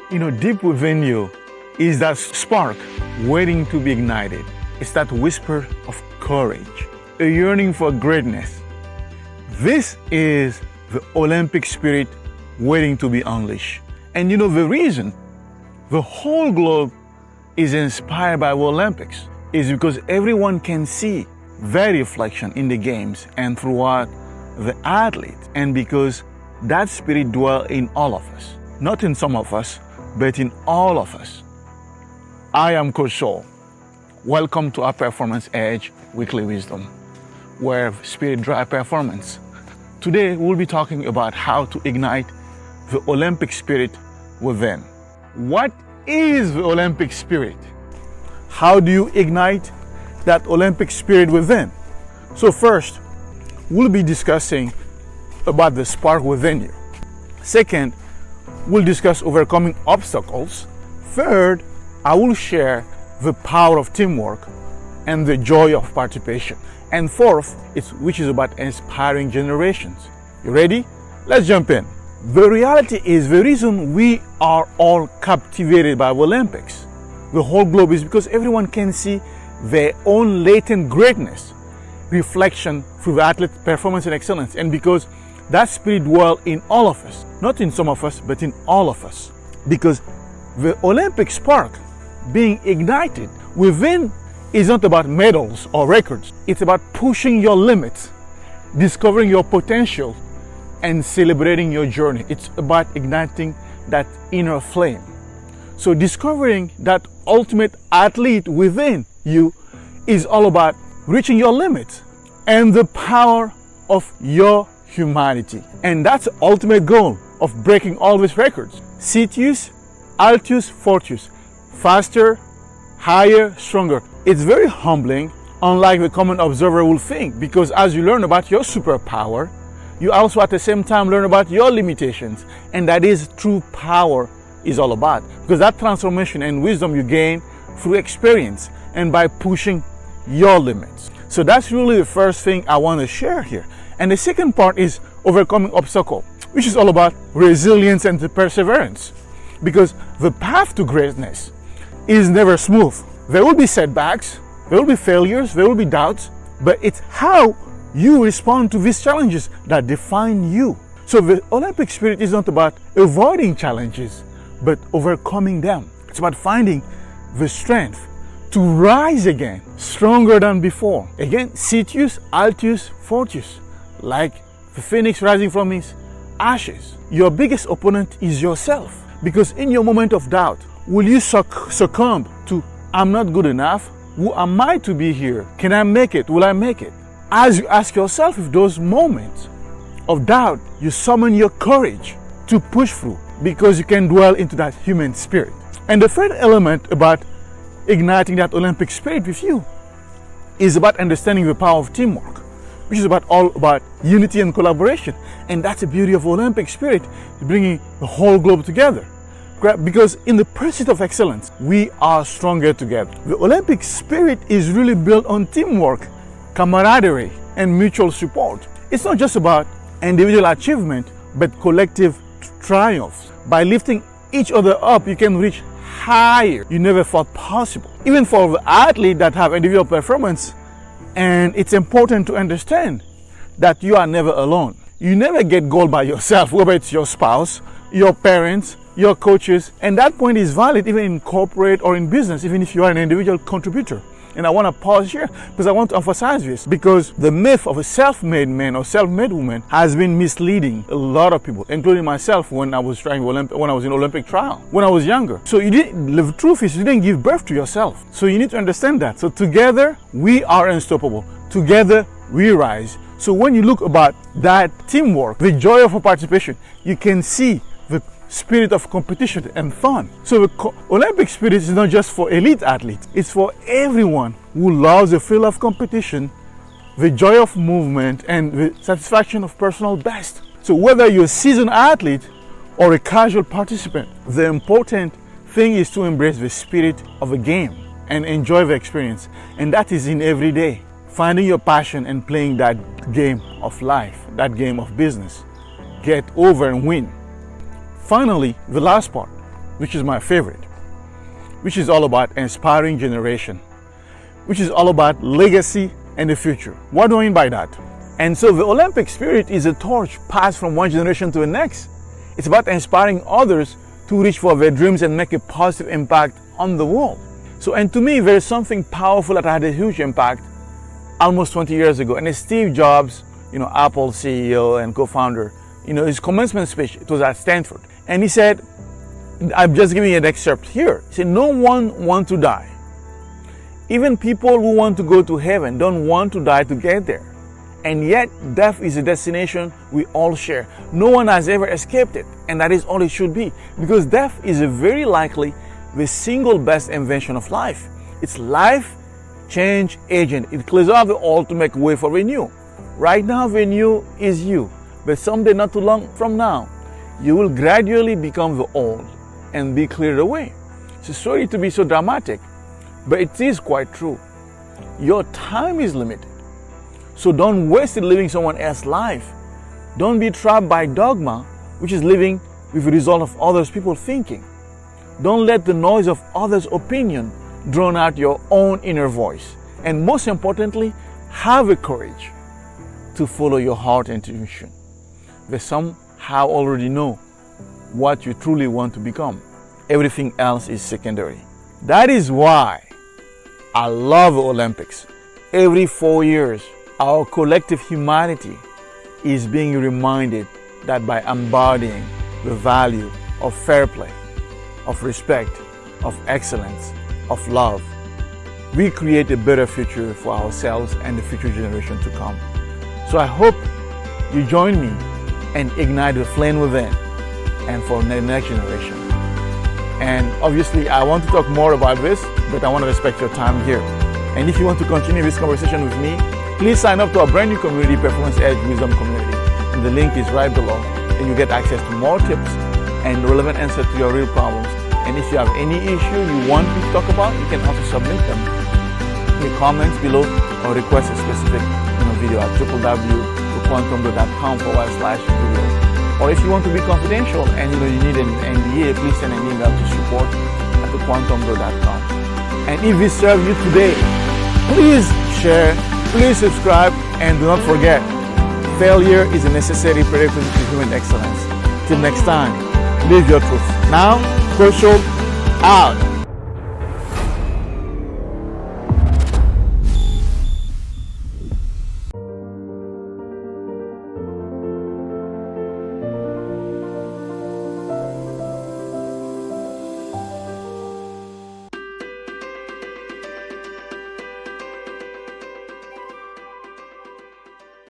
Deep within you is that spark waiting to be ignited. It's that whisper of courage, a yearning for greatness. This is the Olympic spirit waiting to be unleashed. And the reason the whole globe is inspired by the Olympics is because everyone can see that reflection in the games and throughout the athletes, and because that spirit dwells in all of us. Not in some of us, but in all of us. I am Coach Soul. Welcome to our Performance Edge Weekly Wisdom, where spirit drives performance. Today we'll be talking about how to ignite the Olympic spirit within. What is the Olympic spirit? How do you ignite that Olympic spirit within? So first, we'll be discussing about the spark within you. Second, we'll discuss overcoming obstacles. Third, I will share the power of teamwork and the joy of participation. And fourth, which is about inspiring generations. You ready? Let's jump in. The reality is the reason we are all captivated by the Olympics, the whole globe, is because everyone can see their own latent greatness, reflection through the athlete's performance and excellence, and because that spirit dwells in all of us, not in some of us, but in all of us. Because the Olympic spark being ignited within is not about medals or records. It's about pushing your limits, discovering your potential, and celebrating your journey. It's about igniting that inner flame. So discovering that ultimate athlete within you is all about reaching your limits and the power of your humanity. And that's the ultimate goal of breaking all these records. Citius, Altius, Fortius. Faster, higher, stronger. It's very humbling, unlike the common observer will think, because as you learn about your superpower, you also at the same time learn about your limitations. And that is true power is all about. Because that transformation and wisdom you gain through experience and by pushing your limits. So that's really the first thing I want to share here. And the second part is overcoming obstacle, which is all about resilience and perseverance. Because the path to greatness is never smooth. There will be setbacks, there will be failures, there will be doubts, but it's how you respond to these challenges that define you. So the Olympic spirit is not about avoiding challenges, but overcoming them. It's about finding the strength to rise again, stronger than before. Again, Citius, Altius, Fortius. Like the phoenix rising from his ashes. Your biggest opponent is yourself. Because in your moment of doubt, will you succumb to, I'm not good enough? Who am I to be here? Can I make it? Will I make it? As you ask yourself if those moments of doubt, you summon your courage to push through, because you can dwell into that human spirit. And the third element about igniting that Olympic spirit with you is about understanding the power of teamwork, which is all about unity and collaboration. And that's the beauty of Olympic spirit, bringing the whole globe together. Because in the pursuit of excellence, we are stronger together. The Olympic spirit is really built on teamwork, camaraderie, and mutual support. It's not just about individual achievement, but collective triumphs. By lifting each other up, you can reach higher you never thought possible. Even for the athletes that have individual performance, and it's important to understand that you are never alone. You never get gold by yourself, whether it's your spouse, your parents, your coaches, and that point is valid even in corporate or in business, even if you are an individual contributor. And I want to pause here because I want to emphasize this, because the myth of a self-made man or self-made woman has been misleading a lot of people, including myself when I was in Olympic trial, when I was younger. So the truth is you didn't give birth to yourself. So you need to understand that. So together we are unstoppable. Together we rise. So when you look about that teamwork, the joy of participation, you can see the spirit of competition and fun. So the Olympic spirit is not just for elite athletes, it's for everyone who loves the thrill of competition, the joy of movement, and the satisfaction of personal best. So whether you're a seasoned athlete or a casual participant, the important thing is to embrace the spirit of the game and enjoy the experience. And that is in every day. Finding your passion and playing that game of life, that game of business. Get over and win. Finally, the last part, which is my favorite, which is all about inspiring generation, which is all about legacy and the future. What do I mean by that? And so the Olympic spirit is a torch passed from one generation to the next. It's about inspiring others to reach for their dreams and make a positive impact on the world. So, and to me, there is something powerful that had a huge impact almost 20 years ago. And it's Steve Jobs, Apple CEO and co-founder, his commencement speech, it was at Stanford. And he said, I'm just giving you an excerpt here. He said, no one wants to die. Even people who want to go to heaven don't want to die to get there. And yet, death is a destination we all share. No one has ever escaped it. And that is all it should be. Because death is a very likely the single best invention of life. It's life change agent. It clears out the old to make way for the new. Right now, the new is you. But someday, not too long from now, you will gradually become the old and be cleared away. It's sorry to be so dramatic, but it is quite true. Your time is limited. So don't waste it living someone else's life. Don't be trapped by dogma, which is living with the result of others' people thinking. Don't let the noise of others' opinion drown out your own inner voice. And most importantly, have the courage to follow your heart intuition. They somehow already know what you truly want to become. Everything else is secondary. That is why I love the Olympics. Every 4 years, our collective humanity is being reminded that by embodying the value of fair play, of respect, of excellence, of love, we create a better future for ourselves and the future generation to come. So I hope you join me and ignite the flame within and for the next generation. And obviously I want to talk more about this, but I want to respect your time here. And if you want to continue this conversation with me, please sign up to our brand new community, Performance Edge Wisdom Community. And the link is right below. And you get access to more tips and relevant answers to your real problems. And if you have any issue you want me to talk about, you can also submit them in the comments below or request a specific video at www.quantumdo.com/video. Or if you want to be confidential and you need an NDA, please send an email to support@quantumdo.com. And if this served you today, please share, please subscribe, and do not forget, failure is a necessary prerequisite to human excellence. Till next time, live your truth. Now, Coach out.